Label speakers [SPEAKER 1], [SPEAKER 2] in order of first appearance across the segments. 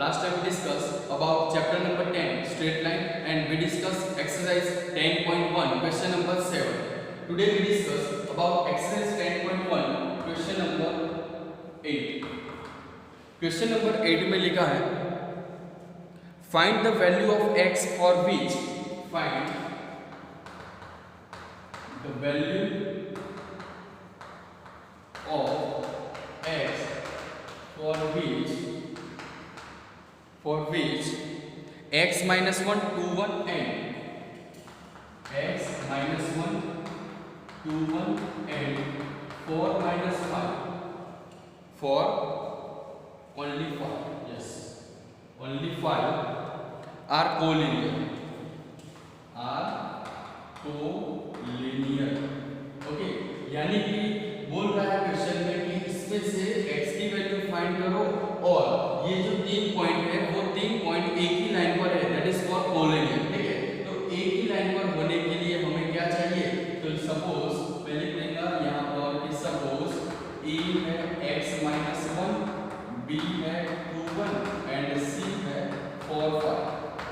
[SPEAKER 1] Last time we discussed about chapter number 10 straight line and we discussed exercise 10.1 question number 7. Today we discuss about exercise 10.1 question number 8. Question number 8 में लिखा है find the value of x for which find the value of x for which x minus 1 2 1 and x minus 1 2 1 and 4 minus 5 for only 5 yes only 5 are collinear okay यानी कि बोल रहा है question में कि इसमें से x की वैल्यू फाइंड करो और ये जो तीन पॉइंट है वो तीन पॉइंट एक ही लाइन पर है दैट इज फॉर कोलिनियर ठीक है तो एक ही लाइन पर होने के लिए हमें क्या चाहिए तो सपोज मैं लिख लेगा यहाँ पर कि सपोज a है x minus 1 b है 2 1 एंड c है 4 5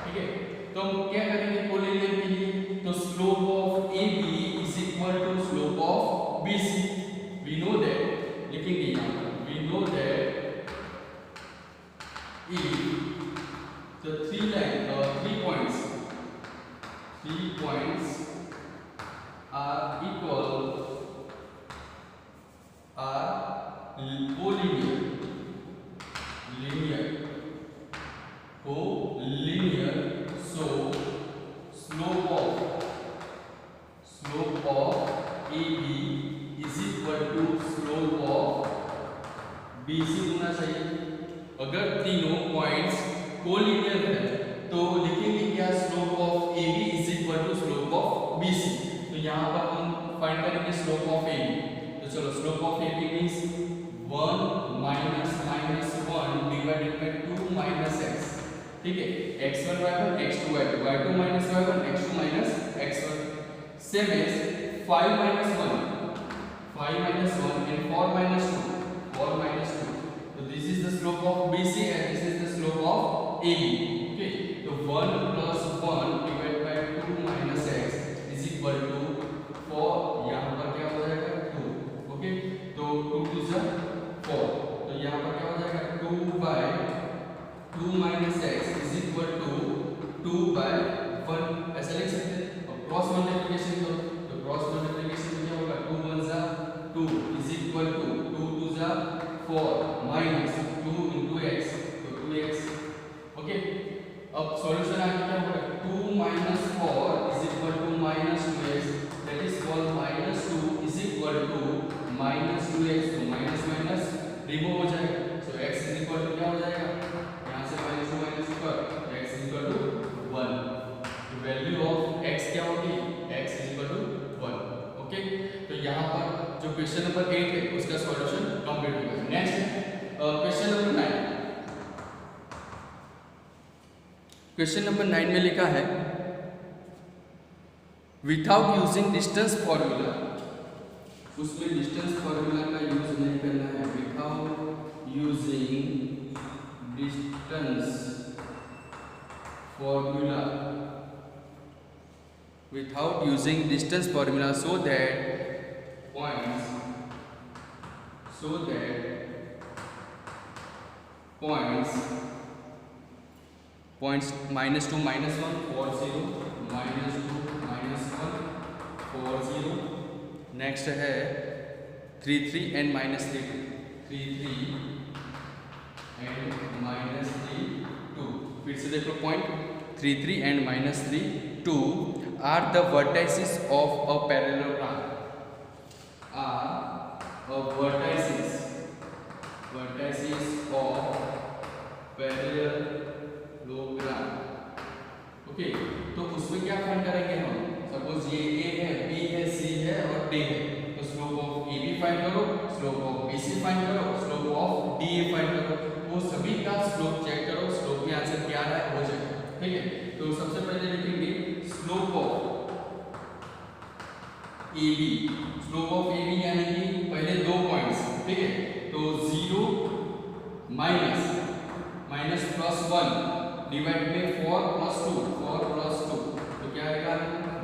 [SPEAKER 1] ठीक है तो हम क्या करेंगे कोलिनियर के लिए तो slope of AB is equal to slope of BC we know that लिखेंगे यहाँ पर we know that if the three points are collinear so slope of AB is equal to slope of BC होना चाहिए अगर तीनों points collinear है तो लिखेंगे क्या slope of AB is equal to slope of BC तो यहाँ पर हम फाइंड करेंगे स्लोप ऑफ AB तो चलो slope of AB means 1 minus 1 divided by 2 minus x ठीक है x1 y1 x2 y2 y2 minus y1 x2 minus x1 same as 5 minus 1 and 4 minus 2 so this is the slope of BC and this is the slope of AB okay so 1 plus 1 divided by 2 minus x is equal to 4 यहाँ पर क्या हो जाएगा 2 okay तो 2 2 जा 4 तो यहाँ पर क्या हो जाएगा 2 by 2 minus x is equal to 2 by 1 ऐसा लिख सकते हैं और क्रॉस मल्टीप्लिकेशन करो तो क्रॉस मल्टीप्लिकेशन में क्या होगा 2 1 जा 2 is equal to 2 2 जा 4 minus 2 into x तो 2x ओके अब सॉल्यूशन आगे क्या होगा 2 minus 4 is equal to minus 2x that is called minus 2 is equal to minus 2x तो minus minus रिमूव हो जाएगा so x is equal to क्या हो जाएगा यहाँ से minus 2 कर x is equal to 1 तो वैल्यू ऑफ x क्या होगी x is equal to 1 okay तो यहाँ पर जो क्वेश्चन नंबर 8 है उसका सॉल्यूशन कंप्लीट हो गया next question number 9 question number 9 में लिखा है विदाउट यूजिंग डिस्टेंस फॉर्मूला उसमें डिस्टेंस फॉर्मूला का यूज नहीं करना है without using distance formula without using distance formula so that points minus 2 minus 1 4 0 minus 2 minus 1 4 0 next है 3 3 and minus 3 3 3 and minus 3 2 फिर से देखो point 3 3 and minus 3 2 are the vertices of a parallelogram of parallelogram okay तो उसमें क्या find करेंगे हम suppose ये a है b है c है और d है तो स्लोप ऑफ AB फाइंड करो स्लोप ऑफ BC फाइंड करो स्लोप ऑफ DA फाइंड करो वो सभी का स्लोप चेक करो स्लोप में आंसर क्या आ रहा है हो जाएगा ठीक है तो सबसे पहले लिखेंगे slope of AB slope of AB यानी कि पहले दो पॉइंट्स ठीक है तो 0 माइनस प्लस 1 1 डिवाइड में 4 प्लस 2 तो क्या आएगा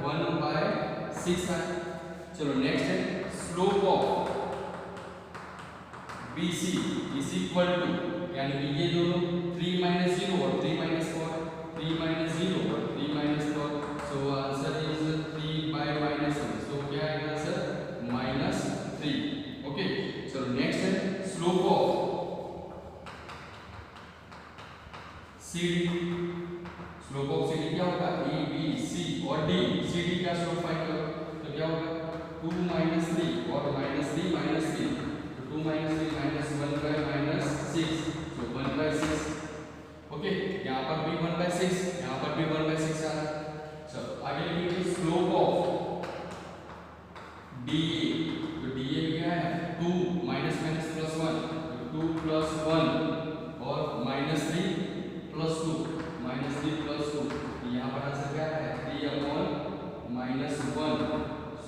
[SPEAKER 1] 1/6 आएगा। चलो नेक्स्ट है slope of BC is equal to, यानी कि ये दोनों 3 - 0 और 3 - 4, 3 - 0 और 3 - 4, सो आंसर इज 3/-1, सो क्या आएगा आंसर -3। ओके, चलो नेक्स्ट है slope of CD। Slope of CD क्या होगा A B C और D, CD का स्लोप फाइंड करो तो क्या होगा 2 - 3 और -3 - 3, तो 2 - 3 -1/-6, so 1/6। ओके, यहाँ पर भी 1/6, यहाँ पर भी 1/6 आ रहा है। चलो आगे लिखेंगे स्लोप ऑफ DA, तो DA क्या है 2 -, +1, तो 2 + 1 और -3 + 2, -3 + 2, यहाँ पर आंसर क्या है 3/-1,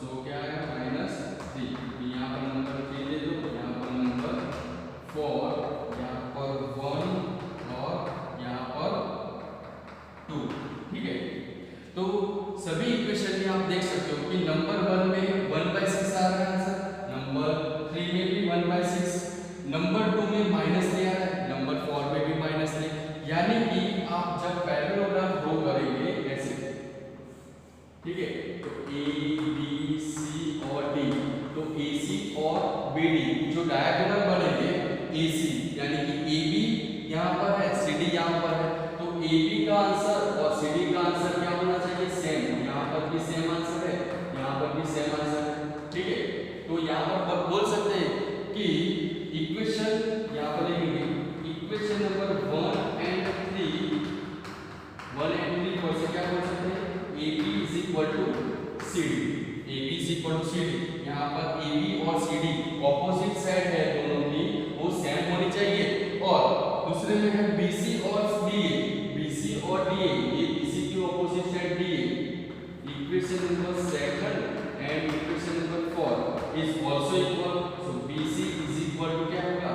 [SPEAKER 1] सो क्या है -3। यहाँ पर नंबर 3 दे दो, यहाँ पर नंबर 4, यहाँ पर 1 और यहाँ पर 2। ठीक है, तो सभी इक्वेशन में आप देख सकते हो कि नंबर 1 में 1/6 आ रहा है आंसर, नंबर 3 में भी 1/6, नंबर 2 में -3 आ रहा है, नंबर 4 में भी -3। यानी कि आप जब पैरेललोग्राम ड्रॉ करेंगे ऐसे, ठीक है, तो A B C और D, तो AC और BD जो डायगोनल बनेंगे AC, यानी कि AB यहाँ पर है, CD यहाँ पर है, तो AB का आंसर और CD का आंसर क्या होना चाहिए सेम, यहाँ पर भी सेम आंसर है, यहाँ पर भी सेम आंसर है। ठीक है, तो यहाँ पर बोल सकते हैं कि इक्वेशन, यहाँ पर लिखेंगे इक्वेशन नंबर 1 and 3 पर से क्या बोल सकते हैं AB is equal to CD, AB is equal to CD। यहाँ पर AB और CD ऑपोजिट साइड है, दोनों की वो सेम होनी चाहिए। और दूसरे में है BC और DA, BC और DA, ये BC की opposite side DA। Equation number 2 and equation number 4 is also equal, so BC is equal to क्या होगा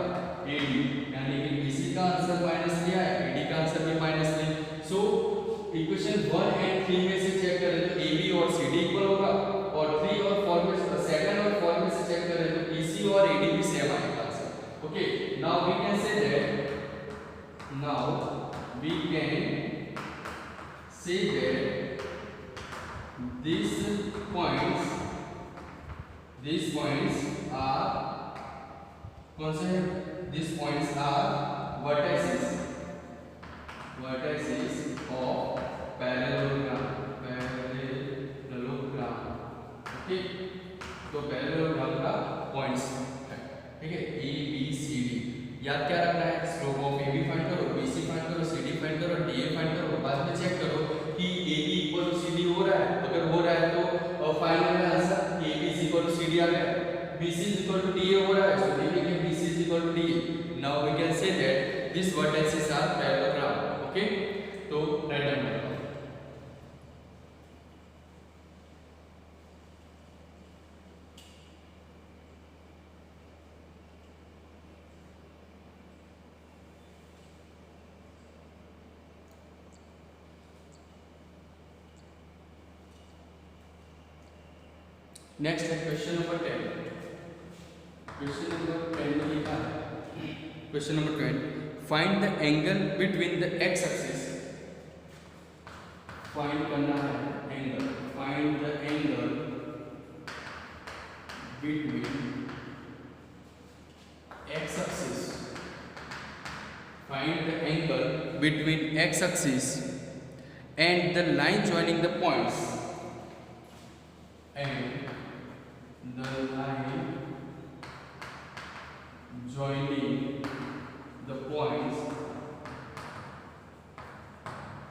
[SPEAKER 1] AD, यानी कि BC का आंसर -3 है, AD का आंसर भी -3। सो इक्वेशन 1 and 3 में से चेक करें तो AB और CD इक्वल होगा, और 3 और 4 में से, सेकंड और 4 में से चेक करें तो BC और AD भी सेम आएगा answer. Okay, now we can say that these points are कौन से हैं, these points are vertices of parallelogram। Okay, तो पैरेललोग्राम का पॉइंट्स है, ठीक है, A B C D। याद क्या रखना है, स्लोप ऑफ AB फाइंड करो, BC फाइंड करो, CD फाइंड करो, DA फाइंड करो, बाद में चेक करो कि AB इक्वल टू CD हो रहा है, अगर हो रहा है तो final answer AB is equal to CD आ गया, BC is equal to DA हो रहा है, so लिखेंगे BC is equal to DA। now we can say that these vertices are parallelogram। Okay, तो राइट डाउन करो। नेक्स्ट है question number 10। Question number 10 में लिखा है, question number 10, find the angle between the x axis. Find करना है angle, find the angle between x axis, find the angle between x axis and the line joining the points, and the line joining the points।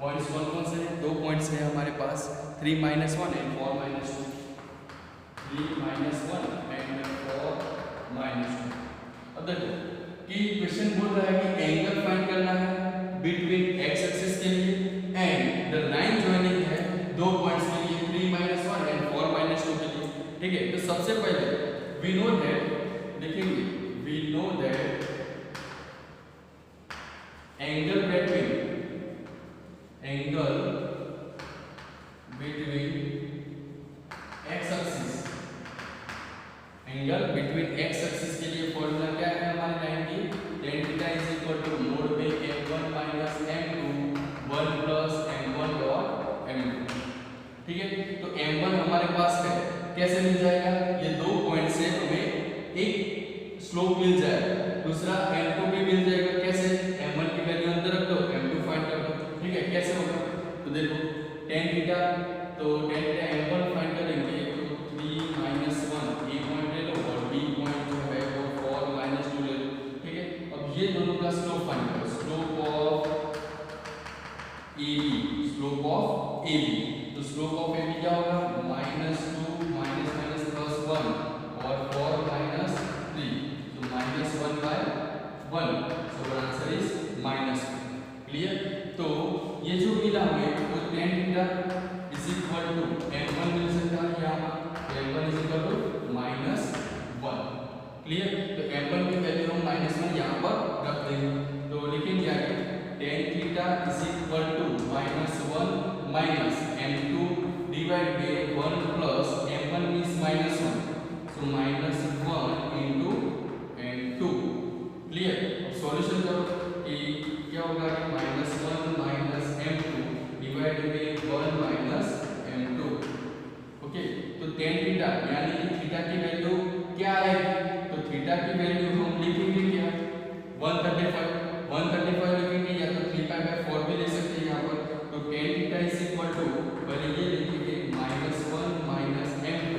[SPEAKER 1] Points कौन से हैं, दो points हैं हमारे पास, 3 - 1 and 4 - 2, 3 - 1 and 4 - 2। अब देखो कि क्वेश्चन बोल रहा है कि एंगल फाइंड करना है बिटवीन एक्स एक्सिस के लिए एंड द लाइन जॉइनिंग है दो पॉइंट्स के लिए, 3 - 1 and 4 - 2 के लिए। ठीक है, तो सबसे पहले वी नो दैट, लिखेंगे we know that angle between angle between x axis, angle between x axis के लिए फॉर्मूला क्या है हमारी लाइन की, tan theta is equal to mod पे m1 minus m2 1 plus m1 dot m2। ठीक है, तो m1 हमारे पास है, कैसे मिल जाएगा, ये दो पॉइंट से हमें एक स्लोप मिल जाएगा, दूसरा m2 भी मिल जाएगा, कैसे, m1 की वैल्यू अंदर रख दो, m2 फाइंड कर दो। ठीक है, कैसे होगा, तो देखो tan थीटा, तो tan थीटा m1 फाइंड करेंगे तो 3 माइनस 1 ए पॉइंट ले लो और बी पॉइंट जो है वो 4 माइनस 2 ले लो। ठीक है, अब ये दोनों का स्लोप फाइंड करो, slope of AB, slope of AB, तो स्लोप ऑफ AB क्या होगा, -2 माइनस माइनस प्लस 1 और 4 माइनस 3, तो -1/1, सो आंसर इज -2। क्लियर, तो ये जो मिला हमें, तो tan theta is equal to m1 मिल सकता है यहाँ, m1 is equal to -1। Clear, तो m1 की वैल्यू हम -1 यहाँ पर रख देंगे, तो लिखेंगे आगे tan theta is equal to -1 minus m2 divide by 1 plus m1 means -1, so -1 into m2। Clear, अब सॉल्यूशन करो कि क्या होगा, -1 minus m2 divide by 1 minus m2। Okay, तो tan थीटा यानी कि थीटा की वैल्यू क्या है, तो थीटा की वैल्यू हम लिखेंगे क्या, 135 लिखेंगे, या तो 3π/4 भी ले सकते हैं यहाँ पर, तो tan theta is equal to, पहले ये लिखेंगे -1 माइनस m2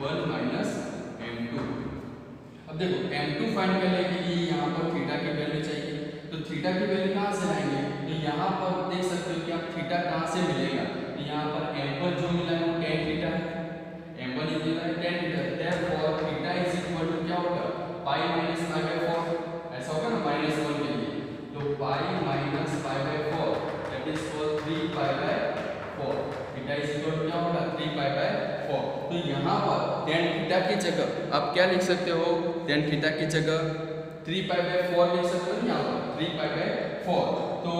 [SPEAKER 1] 1 माइनस m2। अब देखो m2 फाइंड करने के लिए यहाँ पर थीटा की वैल्यू चाहिए, तो थीटा की वैल्यू कहाँ से लाएंगे, तो यहाँ पर देख सकते हो कि आप थीटा कहाँ से मिलेगा, तो यहाँ पर m1 जो मिला है वो tan थीटा है, m1 इज मिला है tan theta, therefore theta is equal to क्या होगा, पाई माइनस π/4, ऐसा होगा ना -1 के लिए, तो pi minus π/4 that is for 3π/4, theta is equal to क्या होगा 3π/4। तो यहाँ पर tan थीटा की जगह आप क्या लिख सकते हो, tan थीटा की जगह 3π/4 लिख सकते हो, यहाँ पर 3π/4, तो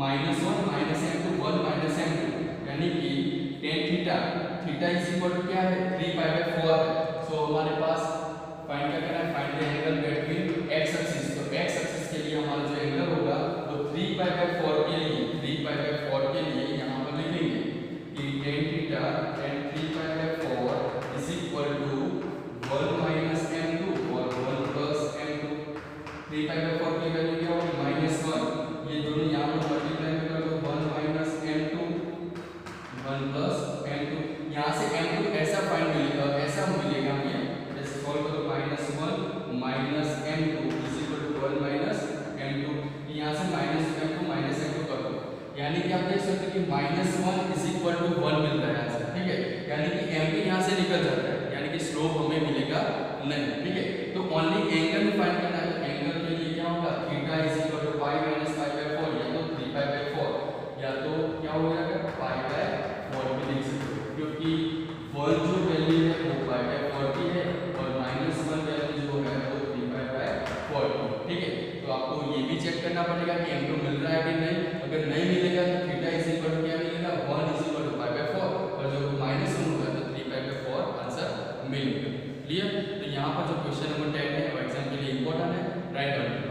[SPEAKER 1] -1 माइनस m2 1 माइनस m2, यानी कि tan theta is equal to क्या है 3π/4 है। सो हमारे पास फाइंड क्या करना है, find the angle between x axis, तो x एक्सिस के लिए हमारा जो एंगल होगा वो 3π/4 के लिए यहाँ पर लिखेंगे कि tan theta tan 3π/4 is equal to 1 minus m2 और 1 प्लस m2। 3π/4 की वैल्यू क्या होगी -1, ये दोनों यहाँ पर मल्टीप्लाई कर दो, 1 माइनस m2 1 प्लस m2, यहाँ से m2 ऐसा फाइंड मिलेगा, ऐसा मिलेगा हमें, जैसे सॉल्व करो -1 minus m2 is equal to 1 minus m2, यहाँ से -m2 कर दो, यानी कि आप देख सकते हो कि -1 इज इक्वल टू 1 मिल रहा है आंसर। ठीक है, यानी कि m2 यहाँ से निकल जाता है, यानी कि स्लोप हमें मिलेगा नहीं। ठीक है, तो ओनली एंगल फाइंड करना है, एंगल के लिए क्या होगा, theta is equal to pi minus π/4, या तो 3π/4, या तो क्या हो जाएगा π/4 भी लिख सकते हो, क्योंकि 1 जो वैल्यू है वो π/4 की है और -1 वैल्यू जो है वो 3π/4 की। ठीक है, तो आपको ये भी चेक करना पड़ेगा कि m2 मिल रहा है कि नहीं, अगर नहीं मिलेगा तो थीटा इज इक्वल टू क्या मिलेगा, 1 इज इक्वल टू π/4, और जो -1 होगा तो 3π/4 आंसर मिलेगा। क्लियर, तो यहाँ पर जो क्वेश्चन नंबर 10 है वो एग्जाम के लिए इंपॉर्टेंट है, राइट आंसर।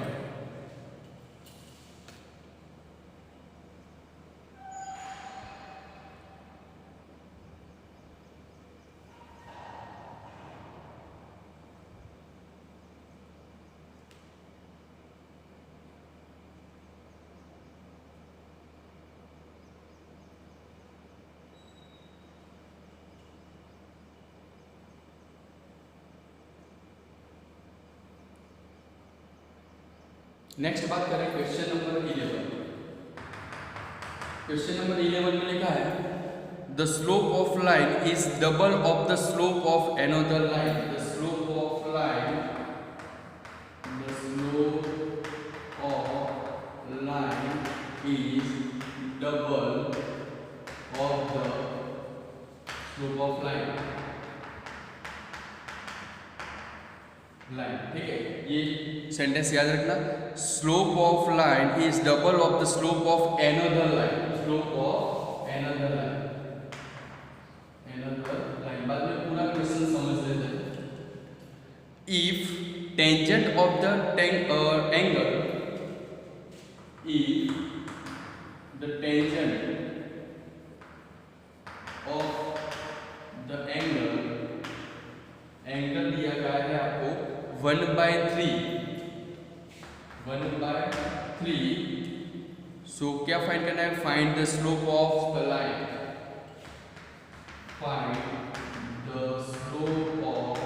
[SPEAKER 1] नेक्स्ट बात करें क्वेश्चन नंबर 11। क्वेश्चन नंबर 11 में लिखा है the slope of line is double of the slope of another line. The slope of line is double of the slope of line. Line, ठीक है। ये sentence याद रखना, slope of line is double of the slope of another line, slope of another line, another line. बाद में पूरा question समझ लेते हैं। If tangent of the angle, if the tangent of the angle दिया गया है आपको 1/3, सो क्या फाइंड करना है, find the slope of the line, find the slope of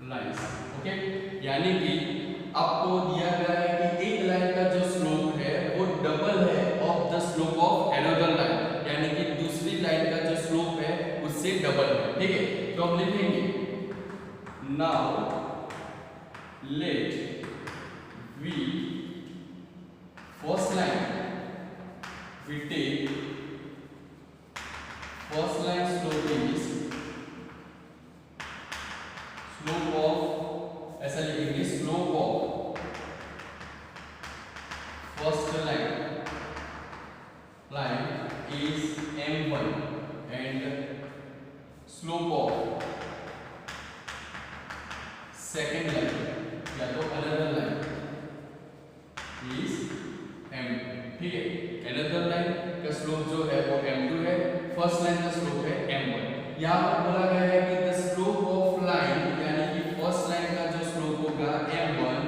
[SPEAKER 1] lines, okay. यानी कि आपको दिया गया है कि एक लाइन का जो स्लोप है वो डबल है of the slope of another line, यानी कि दूसरी लाइन का जो स्लोप है उससे डबल है, ठीक है। तो हम लिखेंगे now let we first line we take first line slope is slope of, ऐसा लिखेंगे slope of first line is m1 and slope of second line या तो अनदर लाइन इज m2, ठीक है। अनदर लाइन का स्लोप जो है वो m2 है, फर्स्ट लाइन का स्लोप है m1। यहाँ पर बोला गया है कि द स्लोप ऑफ लाइन यानी कि फर्स्ट लाइन का जो स्लोप होगा m1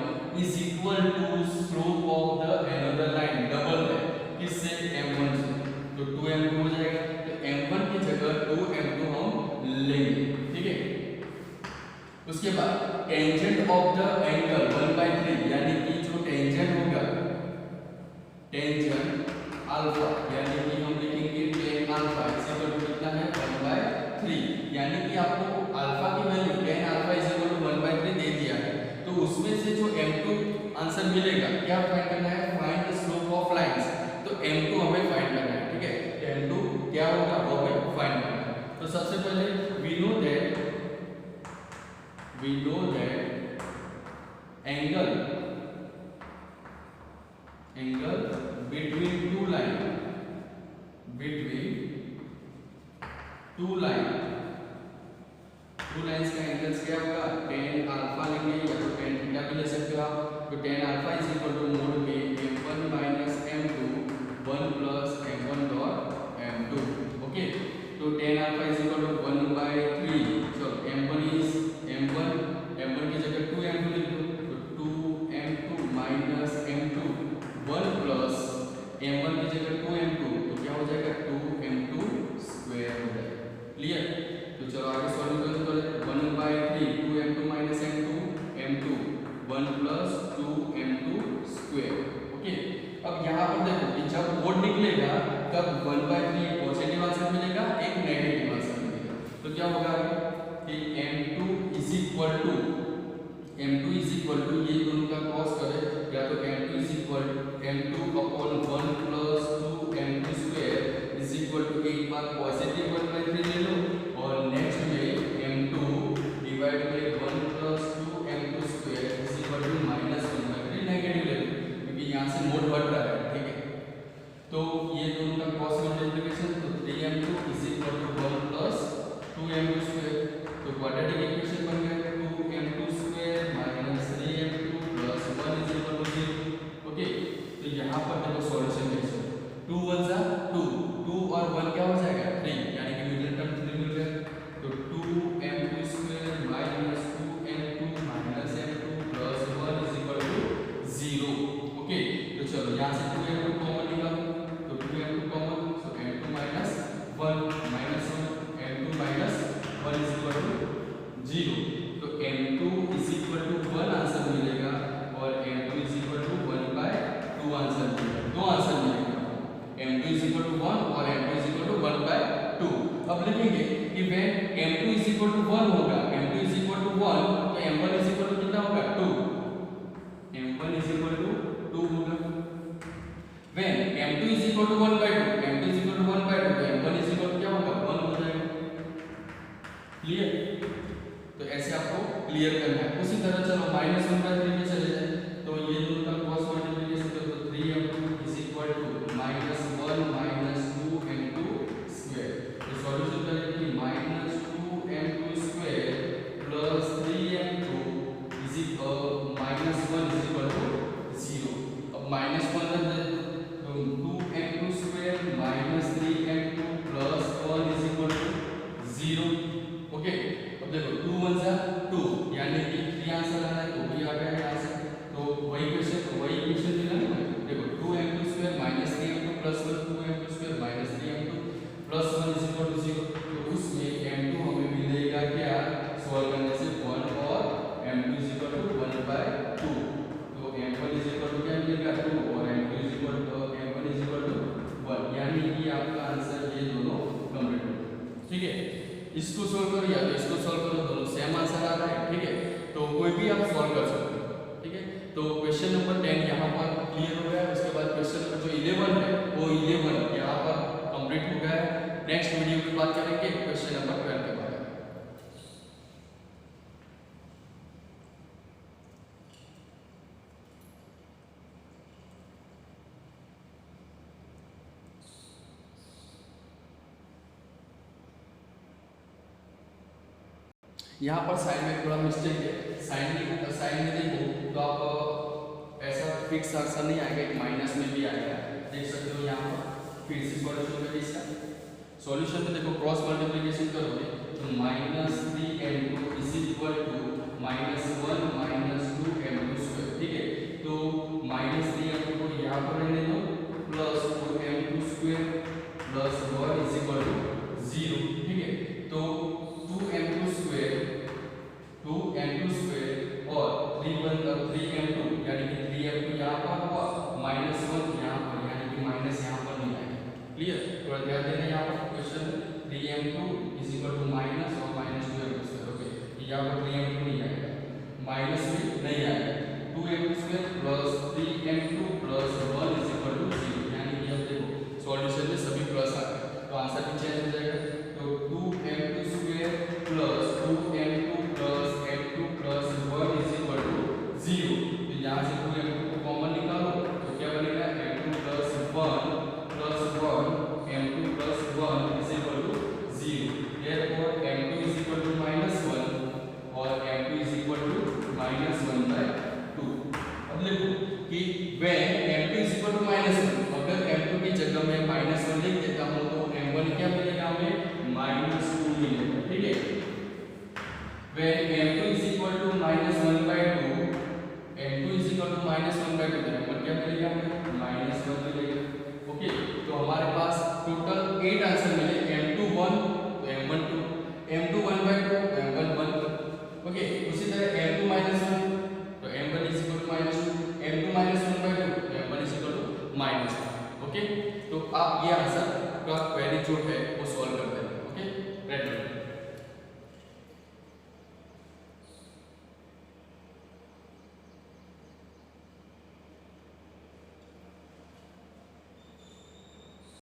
[SPEAKER 1] is equal to slope of the another line, double है किससे, m1 से, तो 2m2 हो जाएगा। तो m1 की जगह 2m2 हम लेंगे, ठीक है। उसके बाद टेंजेंट ऑफ द एंगल 1/3, यानी कि जो टेंजेंट होगा, टेंजेंट अल्फा, यानी कि हम लिखेंगे tan अल्फा इसे कितना है 1/3, यानी कि आपको अल्फा की value tan alpha is equal to 1/3 दे दिया है, तो उसमें से जो m2 आंसर मिलेगा क्या फाइंड करना है, find the slope of lines, तो m2 हमें फाइंड करना है, ठीक है। तो m2 क्या होगा वो हमें फाइंड करना है। तो सबसे पहले we know that angle between two lines का एंगल्स क्या होगा, tan अल्फा लेंगे या तो tan थीटा भी ले सकते हो आप। तो tan alpha is equal to mod में m1 minus m2 1 plus m1 dot m2, okay. तो tan alpha is equal to 1/3, चलो m1 की जगह 2m2 लिख दो, तो 2m2 minus m2 1 plus m1 की जगह 2m2, तो क्या हो जाएगा 2m2 स्क्वायर हो जाएगा, क्लियर। तो चलो आगे सॉल्यूशन करें, 1/3 2m2 minus m2 1 plus 2m2 square, okay. अब यहाँ पर देखो कि जब ओड निकलेगा तब 1/3 पॉजिटिव आंसर मिलेगा, एक नेगेटिव आंसर मिलेगा, तो क्या होगा कि m2 इज इक्वल टू ये दोनों का क्रॉस करें, या तो m2 is equal m2 upon 1 plus 2m2 square is equal to, एक बार पॉजिटिव 1/3 ले लो और नेक्स्ट में m2 divide by 1 plus 2m2 square is equal to minus 1/3 negative ले लो, क्योंकि यहाँ से मोड बढ़ रहा है, ठीक है। तो ये दोनों का क्रॉस मल्टीप्लिकेशन, तो 3m2 is equal to 1 plus 2m2 square, तो क्वाड्रेटिक इक्वेशन बन गया 2m2 square minus 3m2 plus 1 is equal to 0, okay. तो यहाँ पर देखो सॉल्यूशन कैसे, 2 1 जा 2 और 1 क्या हो जाएगा 3, यानी कि मिडिल टर्म 3 मिल गया, तो 2m2 square minus 2m2 minus m2 plus 1 is equal to 0, okay. तो चलो यहाँ से 2m2 कॉमन निकालो, तो 2m2 common, so m2 minus 1 minus 1 m2 minus 1 is equal to 0, तो m2 is equal to 1 answer मिलेगा और m2 is equal to 1/2 answer मिलेगा, दो आंसर मिलेगा, m2 इज इक्वल टू 1 और m2 इज इक्वल टू 1/2। अब लिखेंगे कि when m2 is equal to 1 होगा, m2 इज इक्वल टू 1, तो m1 इज इक्वल टू कितना होगा 2, m1 इज इक्वल टू 2 होगा। When m2 is equal to 1/2, m2 is equal to 1/2, तो m1 इज इक्वल टू क्या होगा 1 हो जाएगा, क्लियर। तो क्लियर करना है। उसी तरह चलो -1/3 में चले जाए, तो ये दोनों का क्रॉस मल्टीप्लिकेशन करो तो 3m2 is equal to -1 -2m2 square. तो सॉल्यूशन करेंगे कि -2m2 square plus 3m2 is equal -1 is equal to 0। अब -1 रख दे तो 2m2 square -3m2 plus 1 is equal to 0। Okay, अब देखो 2 1 जा 2 यानी कि 3 आंसर आना है, तो भी आ गया यहाँ से। तो वही क्वेश्चन मिला ना, देखो 2m2 square -3m2 plus 1 2m2 square -3m2 plus 1 is equal to 0। तो उसमें m2 हमें मिलेगा क्या, सॉल्व करने से 1 और m2 इज इक्वल टू 1/2। तो m1 इज इक्वल टू क्या मिलेगा 2 और m2 इज इक्वल टू 1, यानी कि आपका आंसर ये दोनों कंप्लीट हो गए। ठीक है, इसको सोल्व करो या तो इसको सोल्व करो, दोनों सेम आंसर आ रहा है। ठीक है, तो कोई भी आप सोल्व कर सकते हो। ठीक है, तो क्वेश्चन नंबर 10 यहाँ पर क्लियर हो गया। उसके बाद क्वेश्चन नंबर जो 11 है वो 11 यहाँ पर कंप्लीट हो गया है। नेक्स्ट वीडियो में बात करेंगे क्वेश्चन नंबर 12 के बारे में। यहाँ पर साइन में थोड़ा मिस्टेक है, साइन में देखो तो आप ऐसा फिक्स आंसर नहीं आएगा, एक माइनस में भी आएगा, देख सकते हो यहाँ पर। फिर से सॉल्यूशन करिए इसका। सॉल्यूशन में देखो क्रॉस मल्टीप्लिकेशन करोगे तो -3m2 is equal to -1 -2m2 square. ठीक है, तो -3m2 को यहाँ पर रहने दो plus 4m2 square plus 1 is equal to 0। ठीक है, तो 2m2 स्क्वायर और 3m2 यानी कि 3m2 यहाँ पर हुआ -1 यहाँ पर, यानी कि माइनस यहाँ पर नहीं आएगा। क्लियर, थोड़ा ध्यान देना यहाँ पर question 3m2 is equal to minus और -2m2 स्क्वायर। ओके, यहाँ पर 3m2 नहीं आएगा, माइनस भी नहीं आएगा, 2m2 square plus 3m2 plus 1 is equal to 0, यानी कि अब देखो सॉल्यूशन में सभी प्लस आ गए तो आंसर भी चेंज हो जाएगा। तो 2m2 square plus 2m2 plus m2 plus 1 is equal to 0। तो यहाँ से 2m2 को कॉमन निकालो तो क्या बनेगा m2 plus 1 m2 plus 1 is equal to 0। Therefore m2 is equal to -1 और m2 इज इक्वल टू -1/2। अब देखो कि when m2 is equal to -1, अगर m2 की जगह में -1 लिख देता हूं तो m1 क्या मिलेगा हमें -2 मिलेगा। ठीक है, when m2 is equal to -1/2 m2 is equal to -1/2 तो m1 क्या मिलेगा हमें -1 मिलेगा। ओके, तो हमारे पास टोटल 8 आंसर मिले, m2 1 तो m1 2, m2 1/2 तो m1 1। ओके, उसी तरह m2 -1 तो m1 is equal to -2, m2 -1/2 तो m1 is equal to -1। Okay, तो आप ये आंसर का क्वेरी जो है वो सॉल्व कर देना। Okay, ready.